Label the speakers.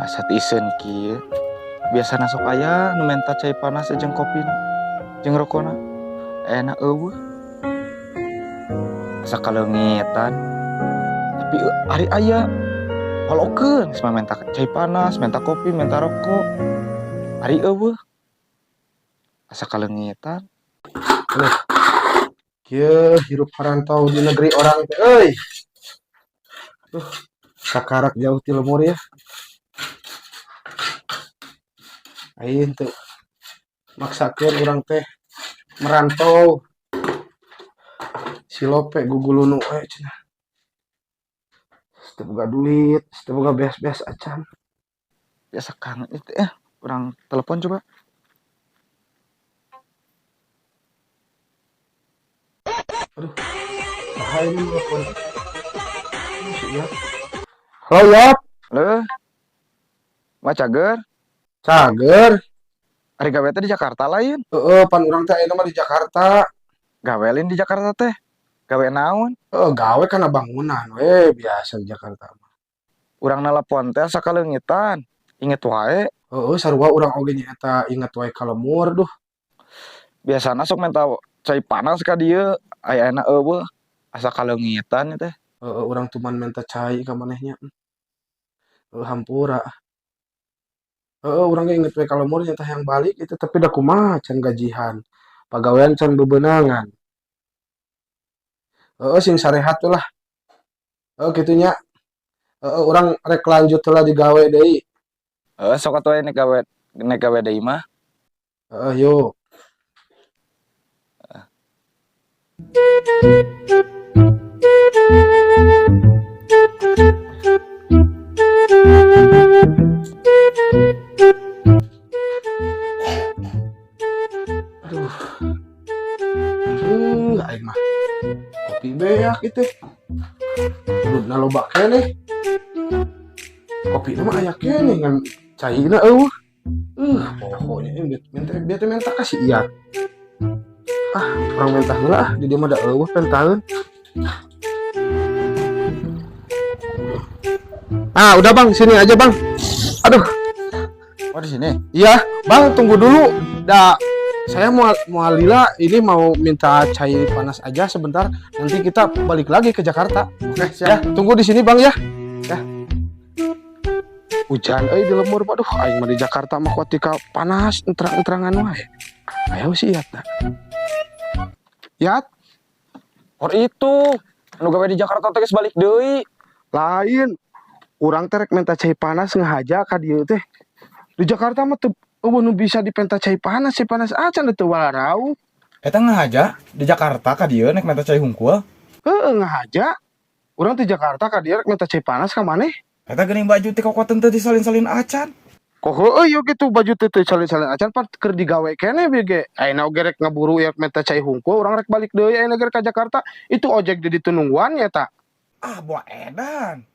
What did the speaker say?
Speaker 1: Asa tisen kieu. Biasana sok aya nu menta cai panas jeung kopina, jeung rokona. Enak eueuh. Asa kaleungetan. Tapi ari aya holokeun sama menta cai panas, menta kopi, menta rokok. Ari eueuh. Asa kaleungetan.
Speaker 2: Kieu hirup merantau di negeri orang teh euy. Sakarak jauh ti lemur ya. Aing teh maksakeun urang teh merantau. Si lope gugulunu we cenah. Teu boga duit, teu boga beas-beas acan.
Speaker 1: Biasa kangen itu urang telepon coba.
Speaker 2: Aduh. Saha ini telepon. Iya. Halo, Yap.
Speaker 1: Heuh. Mah cager.
Speaker 2: Cager.
Speaker 1: Ari gawe teh di Jakarta lain.
Speaker 2: Heeh, pan urang teh ayeuna mah di Jakarta.
Speaker 1: Gawelin di Jakarta teh. Gawe naon?
Speaker 2: Gawe kana bangunan we biasa di Jakarta mah.
Speaker 1: Urang nelpon teh asa kaleungitan. Inget wae.
Speaker 2: Heeh, sarua urang oge nyaeta inget wae ka lemur duh.
Speaker 1: Biasana sok minta cai panas ka dieu. Aya-ayana eueuh. Asa kaleungitan teh.
Speaker 2: Heeh, urang tuman minta cai ka manehnya. Hampura. Heeh, urang ge inget we ka lemur nya teh yang balik itu tapi da kumaha can gajihan. Pagawean can bebeunangan. Heeh, sing sarehat we lah. Heeh, kitu nya. Heeh, urang rek lanjut heula digawe deui.
Speaker 1: Sok atuh nek gawe deui mah.
Speaker 2: Heeh, yuk. Aduh. Aing mah kopi beak itu. Dudna loba keneh. Kopi mah aya keneh ngan cairna eueuh. Pokoknya biar teh menta kasih iya. Orang mentah heula di dieu mah da eueuh pentaheun. Udah Bang, sini aja Bang. Aduh.
Speaker 1: Oh di sini.
Speaker 2: Iya, Bang, tunggu dulu. Saya mau lila ini mau minta cair panas aja sebentar. Nanti kita balik lagi ke Jakarta. Oke, siap. Ya, tunggu di sini Bang ya. Ya. Hujan di lemur, aduh, aing mah di Jakarta mah ketika panas terang-terangan wae. Ayo sih Yat. Yat,
Speaker 1: Or itu. Anu gawe di Jakarta teh geus balik deui.
Speaker 2: lain. Urang teh rek minta cai panas ngahaja ka dieu teh. Di Jakarta mah teu nu bisa dipenta cai panas acan teu warau.
Speaker 1: Eta ngahaja di Jakarta ka dieu nek minta cai hungkul.
Speaker 2: Heeh, ngahaja. Urang di Jakarta ka dieu rek minta cai panas ka maneh.
Speaker 1: Eta geuning baju ti kokoten teh disalin-salin acan.
Speaker 2: Kok heueuh yo gitu baju teh teu salin-salin acan pan keur digawe keneh we ge. Ayeuna oge rek ngaburu ya minta cai hungkul, urang rek balik deui ayeuna ge ka Jakarta. Itu ojek di ditu nungguan nya eta.
Speaker 1: Buah edan.